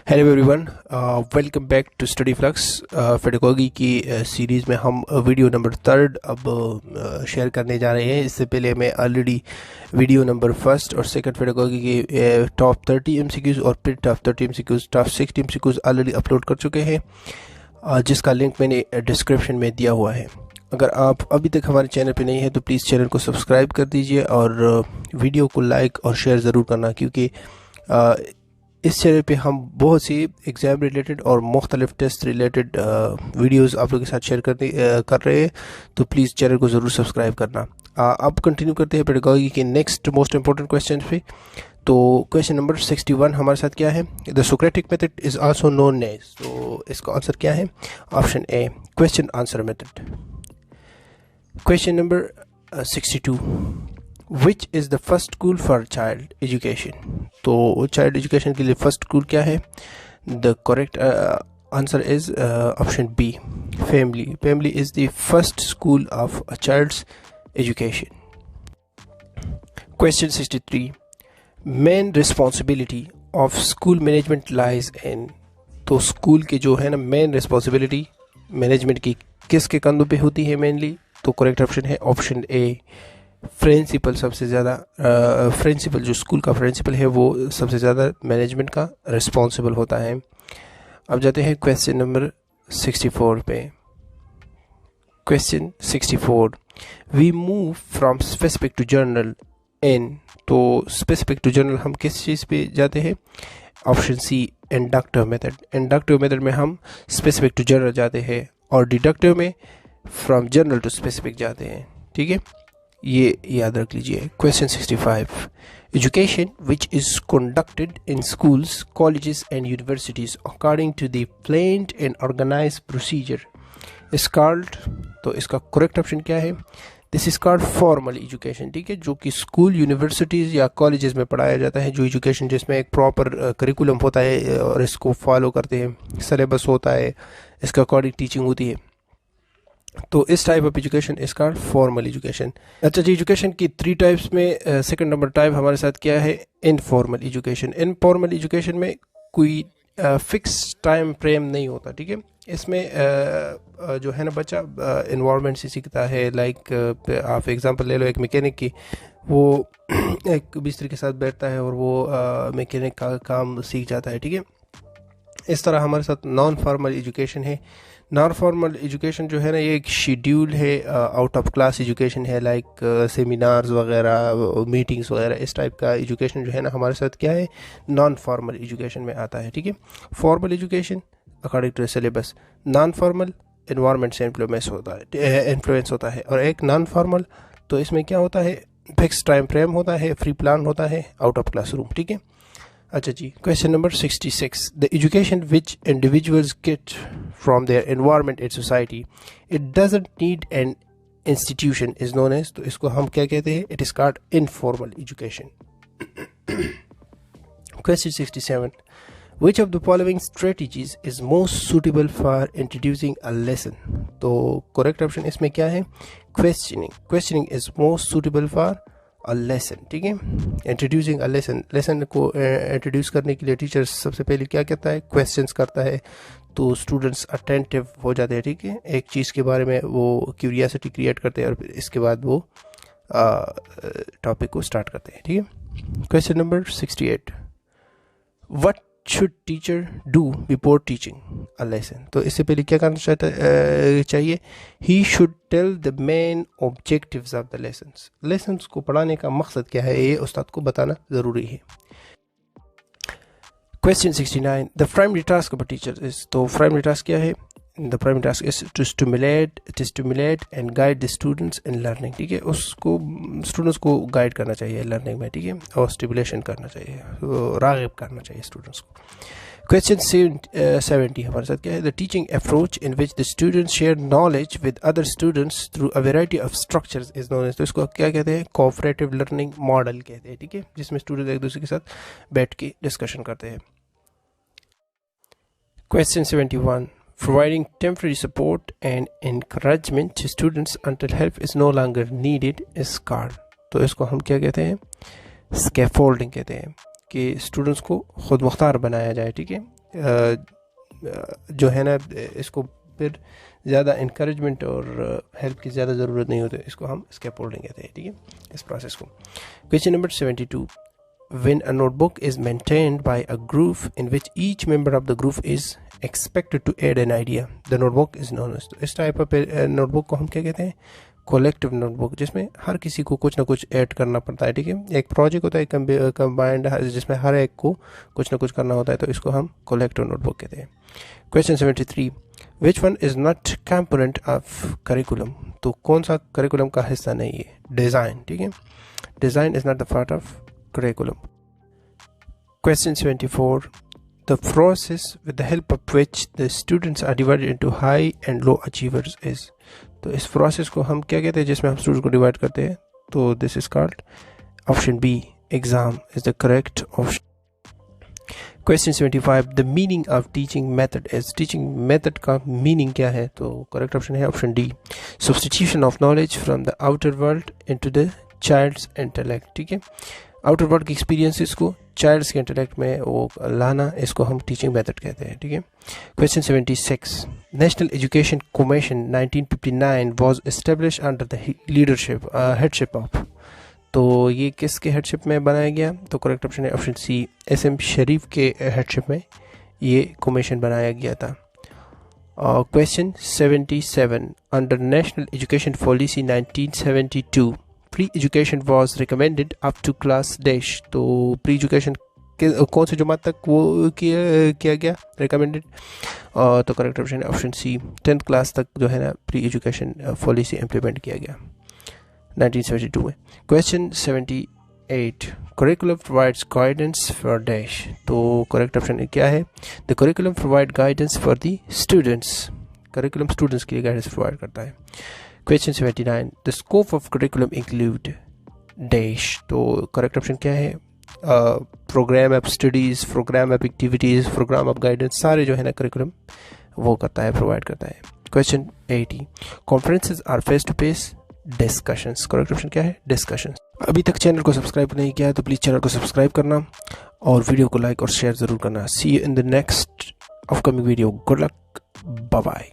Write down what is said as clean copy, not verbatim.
Hello everyone, welcome back to Study Flux. Pedagogy की series में हम वीडियो नंबर 3 अब शेयर करने जा रहे हैं। इससे पहले मैं ऑलरेडी वीडियो नंबर 1 और 2 पेडागोजी के टॉप 30 एमसीक्यूज़ और फिर top 30 MCQs, top 60 MCQs already upload कर चुके हैं, जिसका लिंक मैंने डिस्क्रिप्शन में दिया हुआ है। अगर आप अभी तक हमारे चैनल पे नहीं है तो प्लीज़ चैनल को सब्सक्राइब कर दीजिए और वीडियो को लाइक और शेयर ज़रूर करना, क्योंकि इस चैनल पे हम बहुत सी एग्ज़ाम रिलेटेड और मुख्तलिफ टेस्ट रिलेटेड वीडियोस आप लोगों के साथ शेयर कर रहे हैं, तो प्लीज़ चैनल को ज़रूर सब्सक्राइब करना। अब कंटिन्यू करते हैं पेडागोजी के नेक्स्ट मोस्ट इंपॉर्टेंट क्वेश्चन पे। तो क्वेश्चन नंबर 61 हमारे साथ क्या है? The Socratic method is also known as. तो इसका आंसर क्या है? Option A, question answer method. Question number 62, which is the first school for child education. तो चाइल्ड एजुकेशन के लिए फर्स्ट स्कूल क्या है? The correct answer is option B, family. Family is the first school of a child's education. Question 63, main responsibility of school management lies in. तो school के जो है ना मेन रिस्पॉन्सिबिलिटी मैनेजमेंट की किसके कंधों पे होती है मेनली? तो करेक्ट ऑप्शन है ऑप्शन ए, प्रिंसिपल। सबसे ज़्यादा प्रिंसिपल, जो स्कूल का प्रिंसिपल है वो सबसे ज़्यादा मैनेजमेंट का रिस्पॉन्सिबल होता है। अब जाते हैं क्वेश्चन नंबर 64 पे। Question 64, we move from specific to general in. तो स्पेसिफिक टू जनरल हम किस चीज़ पे जाते हैं? Option C, inductive method. Inductive method में हम स्पेसिफिक टू जनरल जाते हैं और डिडक्टिव में फ्रॉम जनरल टू स्पेसिफिक जाते हैं। ठीक है, ये याद रख लीजिए। Question 65, education which is conducted in schools, colleges and universities according to the planned and organized procedure is called. तो इसका करेक्ट ऑप्शन क्या है? This is called formal education. ठीक है, जो कि स्कूल, यूनिवर्सिटीज़ या कॉलेजेस में पढ़ाया जाता है, जो एजुकेशन जिसमें एक प्रॉपर करिकुलम होता है और इसको फॉलो करते हैं, सिलेबस होता है, इसका अकॉर्डिंग टीचिंग होती है। तो इस टाइप ऑफ एजुकेशन इसका फॉर्मल एजुकेशन। अच्छा जी, एजुकेशन की 3 टाइप्स में सेकंड नंबर टाइप हमारे साथ क्या है? Informal education. इनफॉर्मल एजुकेशन में कोई फिक्स टाइम फ्रेम नहीं होता। ठीक है, इसमें जो है ना बच्चा इन्वायरमेंट से सीखता है। लाइक आप एग्जांपल ले लो एक मैकेनिक की, वो एक मिस्त्री के साथ बैठता है और वो मैकेनिक का काम सीख जाता है। ठीक है, इस तरह हमारे साथ नॉन फॉर्मल एजुकेशन है। नॉन फॉर्मल एजुकेशन जो है ना, ये एक शेड्यूल है, आउट ऑफ क्लास एजुकेशन है, लाइक सेमिनार्स वगैरह, मीटिंग्स वगैरह। इस टाइप का एजुकेशन जो है ना हमारे साथ क्या है? नॉन फॉर्मल एजुकेशन में आता है। ठीक है, formal education according to syllabus, non formal environment से इन्फ्लुएंस होता है, और एक नॉन फॉर्मल तो इसमें क्या होता है? फिक्स टाइम फ्रेम होता है, फ्री प्लान होता है, आउट ऑफ क्लासरूम। ठीक है, अच्छा जी, question number 66, the education which individuals get from their environment and society, it doesn't need an institution, is known as. तो इसको हम क्या कहते हैं? It is called informal education. Question 67, which of the following strategies is most suitable for introducing a lesson. तो correct option इसमें क्या है? Questioning. Questioning is most suitable for a lesson. ठीक है, इंट्रोड्यूसिंग अ लेसन। लेसन को introduce करने के लिए टीचर सबसे पहले क्या कहता है? क्वेश्चंस करता है, तो स्टूडेंट्स अटेंटिव हो जाते हैं। ठीक है, एक चीज़ के बारे में वो क्यूरियोसिटी क्रिएट करते हैं और फिर इसके बाद वो टॉपिक को स्टार्ट करते हैं। ठीक है, question number 68, what should teacher do before teaching a lesson. तो इससे पहले क्या करना चाहिए? He should tell the main objectives of the lessons. Lessons को पढ़ाने का मकसद क्या है, ये उस्ताद को बताना ज़रूरी है। Question 69, the primary task of a teacher is. तो प्राइमरी टास्क क्या है? The primary task is to stimulate and guide the students in learning. ठीक है, उसको स्टूडेंट्स को गाइड करना चाहिए लर्निंग में। ठीक है, और स्टिमुलेशन करना चाहिए, तो राग़िब करना चाहिए स्टूडेंट्स को। क्वेश्चन 70 हमारे साथ क्या है? The teaching approach in which the students share knowledge with other students through a variety of structures is known as. तो इसको क्या कहते हैं? कोऑपरेटिव लर्निंग मॉडल कहते हैं। ठीक है, जिसमें स्टूडेंट्स एक दूसरे के साथ बैठ के डिस्कशन करते हैं। Question 71, providing temporary support and encouragement to students until help is no longer needed is called। तो इसको हम क्या कहते हैं? स्कैफोल्डिंग कहते हैं, कि स्टूडेंट्स को खुद मुख्तार बनाया जाए। ठीक है, जो है ना इसको फिर ज़्यादा इंकरेजमेंट और हेल्प की ज़्यादा ज़रूरत नहीं होती, इसको हम स्कैफोल्डिंग कहते हैं, ठीक है, इस प्रोसेस को। Question number 72, when a notebook is maintained by a group in which each member of the group is expected to add an idea, the notebook is known as। तो इस टाइप ऑफ नोटबुक को हम क्या कहते हैं, collective notebook, जिसमें हर किसी को कुछ ना कुछ ऐड करना पड़ता है, ठीक है। एक प्रोजेक्ट होता है कंबाइंड, जिसमें हर एक को कुछ ना कुछ करना होता है, तो इसको हम कोलेक्टिव नोटबुक कहते हैं। Question 73, which one is not component of curriculum. तो कौन सा करिकुलम का हिस्सा नहीं है, डिज़ाइन, ठीक है, design is not the part of curriculum। Question 74, the process with the help of which the students are divided into high and low achievers is। तो इस प्रोसेस को हम क्या कहते हैं जिसमें हम स्टूडेंट्स को डिवाइड करते हैं, तो this is called option B, exam is the correct option. Question 75, the meaning of teaching method is. Teaching method का मीनिंग क्या है, तो करेक्ट ऑप्शन है option D, substitution of knowledge from the outer world into the child's intellect, ठीक है, outer world के experiences को child's के इंटेलेक्ट में वो लाना, इसको हम टीचिंग मेथड कहते हैं, ठीक है। Question 76, national education commission 1959 was established under the leadership headship of. तो ये किसके हेडशिप में बनाया गया, तो करेक्ट ऑप्शन है ऑप्शन सी, SM शरीफ के हेडशिप में ये कमीशन बनाया गया था। Question 77, under national education policy 1972 pre education was recommended up to class dash. तो प्री एजुकेशन कौन से जमात तक वो किया गया रिकमेंडेड, तो करेक्ट ऑप्शन है ऑप्शन सी, 10th क्लास तक जो है ना प्री एजुकेशन पॉलिसी इम्प्लीमेंट किया गया 1972 में। Question 78, curriculum provides guidance for dash. तो करेक्ट ऑप्शन क्या है, the curriculum provide guidance for the students. Curriculum students के लिए गाइडेंस प्रोवाइड करता है। Question 79, the scope of curriculum include dash. तो करेक्ट ऑप्शन क्या है, programme of studies, programme of activities, programme of guidance, सारे जो है ना करिकुलम वो करता है, प्रोवाइड करता है। Question 80, conferences are face to face discussions. Correct option क्या है, डिस्कशंस। अभी तक चैनल को सब्सक्राइब नहीं किया है तो प्लीज़ चैनल को सब्सक्राइब करना और वीडियो को लाइक और शेयर ज़रूर करना। See you in the next upcoming video. Good luck, bye bye.